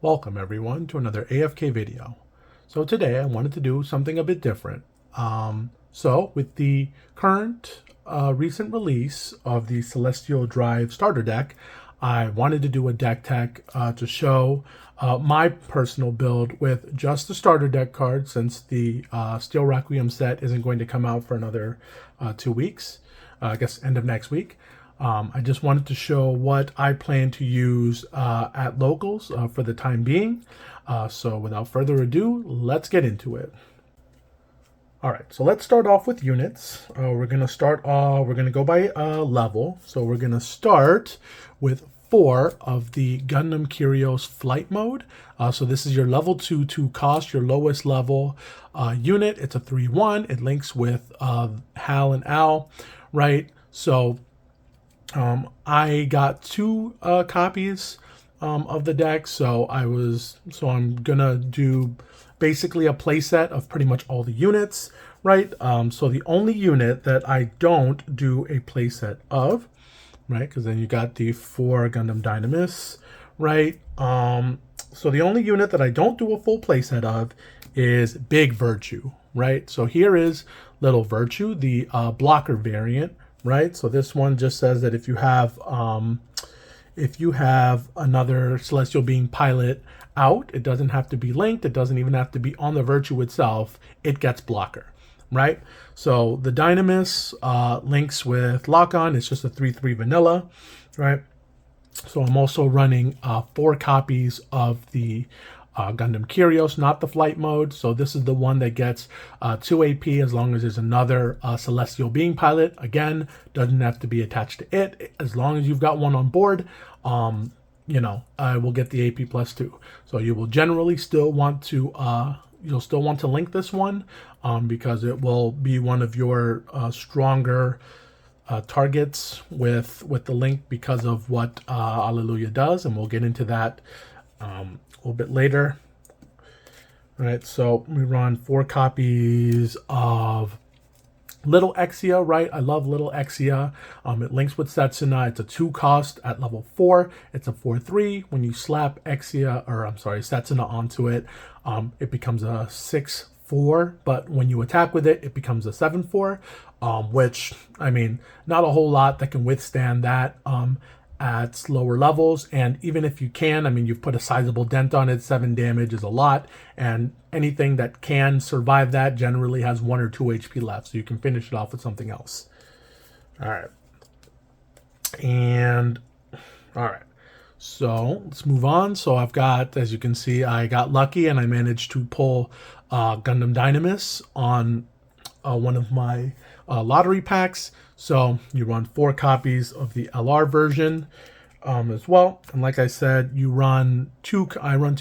Welcome everyone to another AFK video. So today I wanted to do something a bit different. So with the current recent release of the Celestial Drive starter deck, I wanted to do a deck tech to show my personal build with just the starter deck card, since the Steel Requiem set isn't going to come out for another 2 weeks, I guess end of next week. I just wanted to show what I plan to use at locals for the time being. So without further ado, let's get into it. All right, so let's start off with units. We're gonna go by level. So we're gonna start with 4 of the Gundam Curios flight mode. So this is your level 2 cost, your lowest level unit. It's a 3/1. It links with Hal and Al, right? So I got 2 copies of the deck, so I'm gonna do basically a playset of pretty much all the units, right? So the only unit that I don't do a playset of, right? Because then you got the 4 Gundam Dynamis, right? So the only unit that I don't do a full playset of is Big Virtue, right? So here is Little Virtue, the blocker variant, right? So this one just says that if you have another celestial being pilot out, it doesn't have to be linked, it doesn't even have to be on the Virtue itself, it gets blocker, right? So the Dynamis links with lock on. It's just a 3/3 vanilla, right? So I'm also running 4 copies of the Gundam Curios, not the flight mode. So this is the one that gets 2 AP as long as there's another celestial being pilot. Again, doesn't have to be attached to it. As long as you've got one on board, I will get the AP +2. So you will generally still want to link this one because it will be one of your stronger targets with the link because of what Alleluia does, and we'll get into that a little bit later. All right, so we run 4 copies of Little Exia, right? I love Little Exia. It links with Setsuna. It's a 2 cost at level 4. It's a 4/3. When you slap Setsuna onto it, it becomes a 6/4. But when you attack with it, it becomes a 7/4. Which, I mean, not a whole lot that can withstand that at lower levels. And even if you can, I mean, you've put a sizable dent on it. 7 damage is a lot, and anything that can survive that generally has 1 or 2 HP left, so you can finish it off with something else. All right, so let's move on. So I've got, as you can see, I got lucky and I managed to pull Gundam Dynamis on one of my lottery packs. So you run 4 copies of the LR version as well. And like I said, I run 2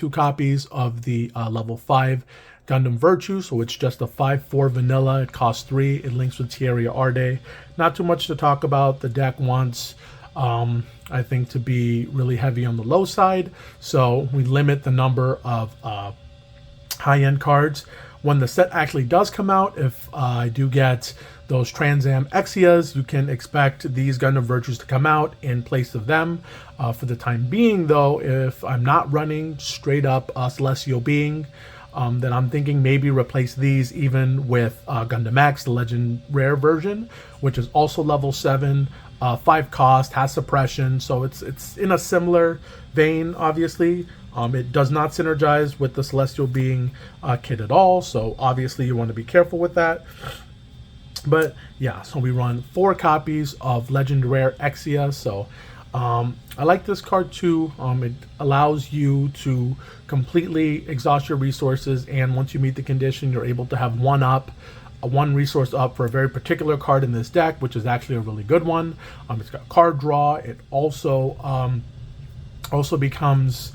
copies of the level 5 Gundam Virtue. So it's just a 5/4 vanilla. It costs 3. It links with Tierra Arde. Not too much to talk about. The deck wants, I think, to be really heavy on the low side. So we limit the number of high-end cards. When the set actually does come out, if I do get those Trans Am Exias, you can expect these Gundam Virtues to come out in place of them. For the time being, though, if I'm not running straight up Celestial Being, then I'm thinking maybe replace these even with Gundam X, the Legend Rare version, which is also level 7, 5 cost, has suppression, so it's in a similar vein, obviously. It does not synergize with the Celestial Being kit at all, so obviously you want to be careful with that. But yeah, so we run 4 copies of Legend Rare Exia. So I like this card too. It allows you to completely exhaust your resources, and once you meet the condition, you're able to have one resource up for a very particular card in this deck, which is actually a really good one. It's got card draw. It also becomes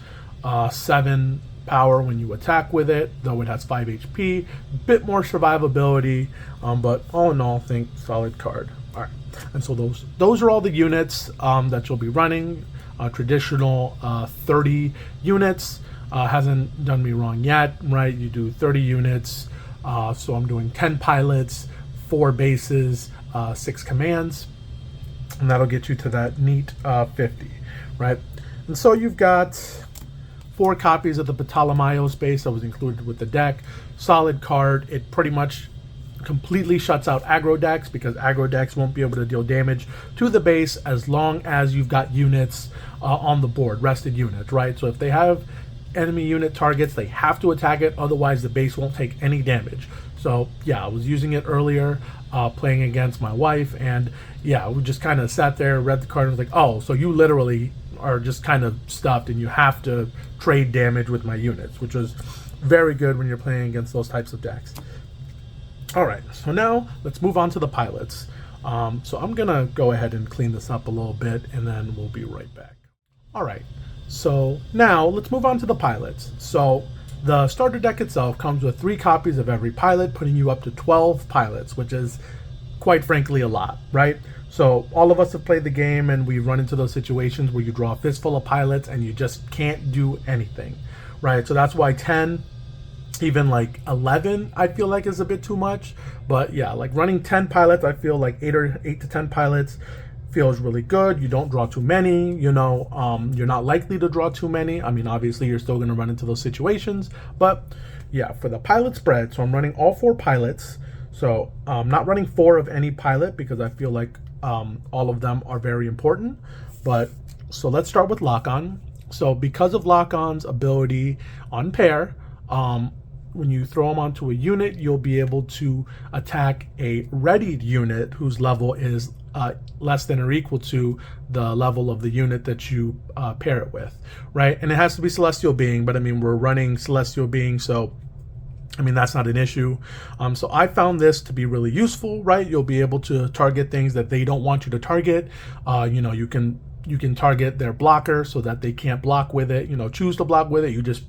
7 power when you attack with it, though it has 5 HP, bit more survivability, but all in all, I think solid card. All right, and so those are all the units that you'll be running. Traditional 30 units hasn't done me wrong yet, right? You do 30 units, so I'm doing 10 pilots, 4 bases, 6 commands, and that'll get you to that neat 50, right? And so you've got 4 copies of the Ptolemaeus base that was included with the deck. Solid card. It pretty much completely shuts out aggro decks because aggro decks won't be able to deal damage to the base as long as you've got units on the board, rested units, right? So if they have enemy unit targets, they have to attack it, otherwise the base won't take any damage. So yeah, I was using it earlier, playing against my wife, and yeah, we just kind of sat there, read the card, and was like, oh, so you literally are just kind of stuffed and you have to trade damage with my units, which was very good when you're playing against those types of decks. All right, so now let's move on to the pilots. So I'm gonna go ahead and clean this up a little bit, and then we'll be right back. All right, so now let's move on to the pilots. So the starter deck itself comes with 3 copies of every pilot, putting you up to 12 pilots, which is quite frankly a lot, right? So all of us have played the game, and we run into those situations where you draw a fistful of pilots and you just can't do anything, right? So that's why 10, even like 11, I feel like is a bit too much. But yeah, like running 10 pilots, I feel like 8 to 10 pilots feels really good. You don't draw too many, you know, you're not likely to draw too many. I mean, obviously you're still going to run into those situations, but yeah, for the pilot spread, so I'm running all 4 pilots. So I'm not running 4 of any pilot because I feel like all of them are very important. But so let's start with Lock-On. So because of Lock-On's ability on pair, when you throw them onto a unit, you'll be able to attack a readied unit whose level is less than or equal to the level of the unit that you pair it with, right? And it has to be Celestial Being, but I mean, we're running Celestial Being, so I mean, that's not an issue. So I found this to be really useful, right? You'll be able to target things that they don't want you to target. You know, you can target their blocker so that they can't block with it. You know, choose to block with it. You just,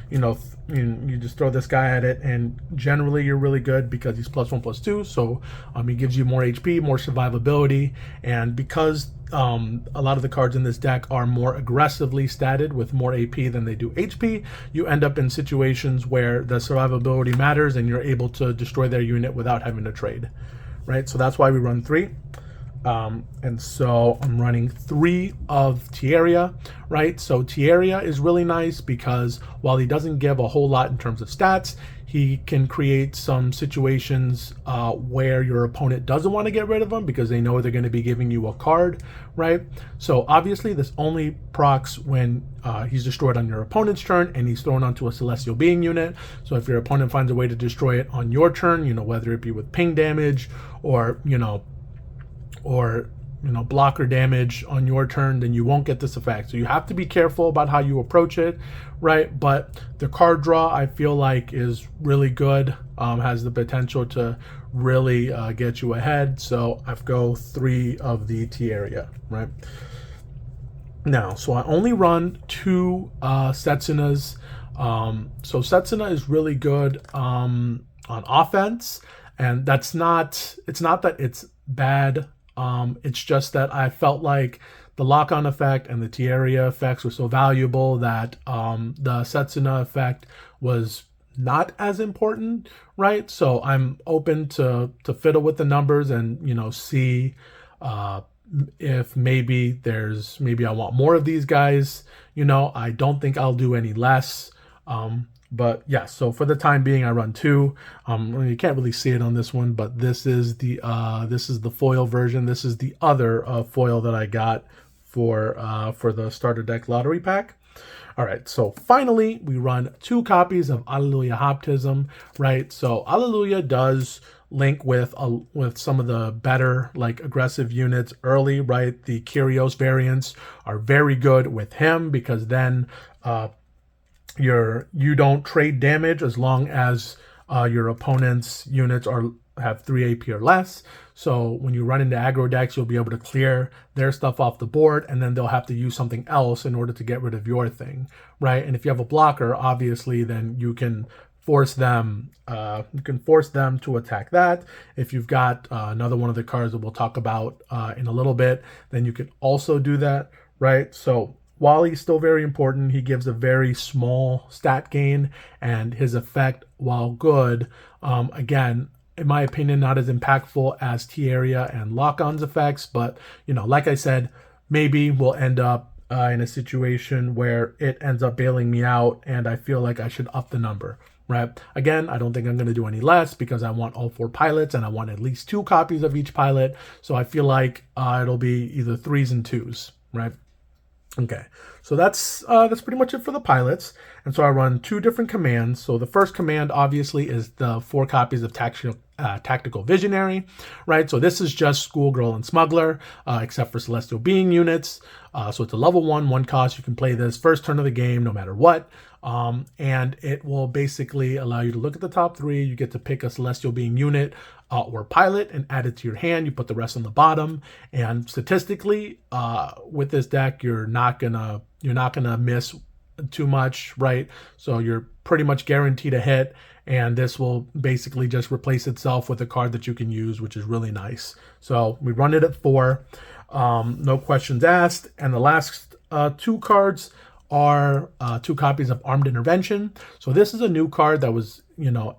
you just throw this guy at it, and generally you're really good because he's +1/+2. So he gives you more HP, more survivability, and because a lot of the cards in this deck are more aggressively statted with more AP than they do HP, you end up in situations where the survivability matters and you're able to destroy their unit without having to trade, right? So that's why we run 3. And so I'm running 3 of Tierra, right? So Tierra is really nice because while he doesn't give a whole lot in terms of stats, he can create some situations where your opponent doesn't want to get rid of him because they know they're going to be giving you a card, right? So obviously this only procs when he's destroyed on your opponent's turn and he's thrown onto a Celestial Being unit. So if your opponent finds a way to destroy it on your turn, whether it be with ping damage or, blocker damage on your turn, then you won't get this effect. So you have to be careful about how you approach it, right? But the card draw, I feel like, is really good, has the potential to really get you ahead. So I've go 3 of the Tierra, right? Now, so I only run 2 Setsunas. So Setsuna is really good on offense, and it's not that it's bad. It's just that I felt like the lock-on effect and the Tierra effects were so valuable that the Setsuna effect was not as important, right? So I'm open to fiddle with the numbers and, see if maybe I want more of these guys. I don't think I'll do any less. But yeah, so for the time being, I run 2. You can't really see it on this one, but this is the foil version. This is the other foil that I got for the starter deck lottery pack. All right, so finally we run 2 copies of Alleluia Hoptism, right? So Alleluia does link with some of the better aggressive units early, right? The Kyrios variants are very good with him because then you don't trade damage as long as your opponent's units have 3 AP or less. So when you run into aggro decks, you'll be able to clear their stuff off the board, and then they'll have to use something else in order to get rid of your thing, right? And if you have a blocker, obviously, then you can force them to attack that. If you've got another one of the cards that we'll talk about in a little bit, then you can also do that, right? So while he's still very important, he gives a very small stat gain, and his effect, while good, again, in my opinion, not as impactful as Tierra and Lock-On's effects, but, like I said, maybe we'll end up in a situation where it ends up bailing me out and I feel like I should up the number, right? Again, I don't think I'm going to do any less because I want all 4 pilots and I want at least 2 copies of each pilot. So I feel like it'll be either 3s and 2s, right? Okay, so that's pretty much it for the pilots. And so I run 2 different commands. So the first command obviously is the 4 copies of Tactical Visionary, right? So this is just Schoolgirl and Smuggler, except for Celestial Being units. So it's a level 1 cost. You can play this first turn of the game no matter what. And it will basically allow you to look at the top 3. You get to pick a Celestial Being unit or pilot and add it to your hand. You put the rest on the bottom. And statistically, with this deck, you're not gonna miss too much, right? So you're pretty much guaranteed a hit. And this will basically just replace itself with a card that you can use, which is really nice. So we run it at 4, no questions asked. And the last 2 cards are 2 copies of Armed Intervention. So this is a new card that was,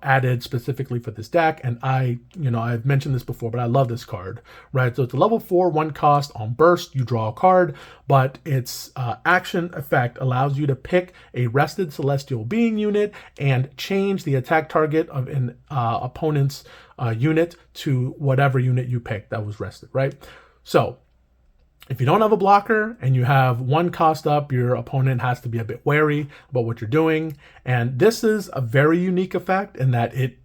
added specifically for this deck. And I've mentioned this before, but I love this card, right? So it's a level 4, 1 cost. On burst, you draw a card, but its action effect allows you to pick a rested Celestial Being unit and change the attack target of an opponent's unit to whatever unit you picked that was rested, right? So if you don't have a blocker and you have 1 cost up, your opponent has to be a bit wary about what you're doing. And this is a very unique effect in that it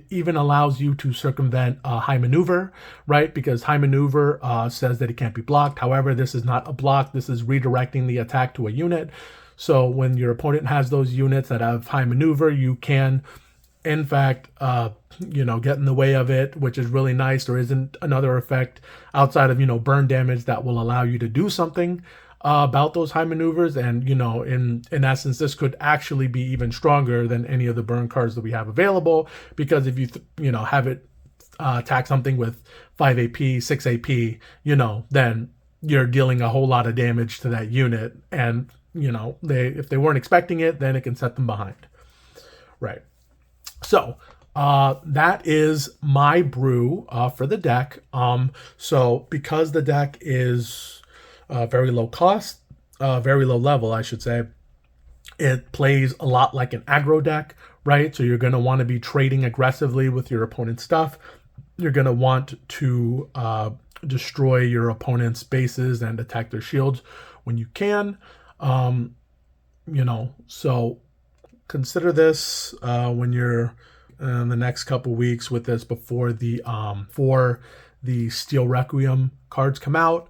even allows you to circumvent High Maneuver, right? Because High Maneuver says that it can't be blocked. However, this is not a block. This is redirecting the attack to a unit. So when your opponent has those units that have High Maneuver, you can, in fact, get in the way of it, which is really nice. There isn't another effect outside of, burn damage that will allow you to do something about those high maneuvers. And, in essence, this could actually be even stronger than any of the burn cards that we have available. Because if you, have it attack something with 5 AP, 6 AP, then you're dealing a whole lot of damage to that unit. And, if they weren't expecting it, then it can set them behind. Right. So that is my brew for the deck. So because the deck is very low cost, very low level, I should say, it plays a lot like an aggro deck, right? So you're going to want to be trading aggressively with your opponent's stuff. You're going to want to destroy your opponent's bases and attack their shields when you can. So consider this when you're in the next couple weeks with this before the Steel Requiem cards come out.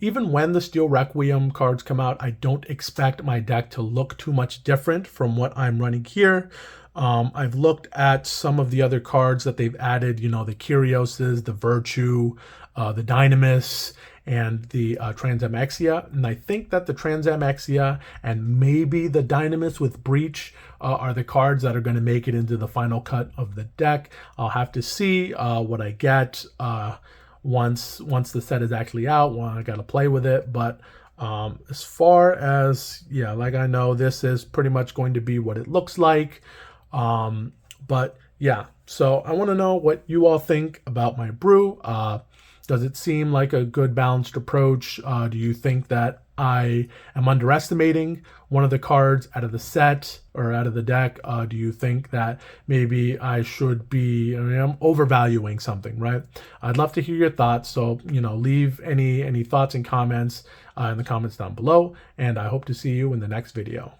Even when the Steel Requiem cards come out, I don't expect my deck to look too much different from what I'm running here. I've looked at some of the other cards that they've added, the Kyrioses, the Virtue, the Dynamis, and the Transamexia. And I think that the Transamexia and maybe the Dynamis with Breach are the cards that are going to make it into the final cut of the deck. I'll have to see what I get once the set is actually out. Well, I got to play with it. But as far as, like I know, this is pretty much going to be what it looks like. But yeah, so I want to know what you all think about my brew. Does it seem like a good balanced approach? Do you think that I am underestimating one of the cards out of the set or out of the deck? Do you think that maybe I should be, I'm overvaluing something, right? I'd love to hear your thoughts. So, leave any thoughts and comments in the comments down below. And I hope to see you in the next video.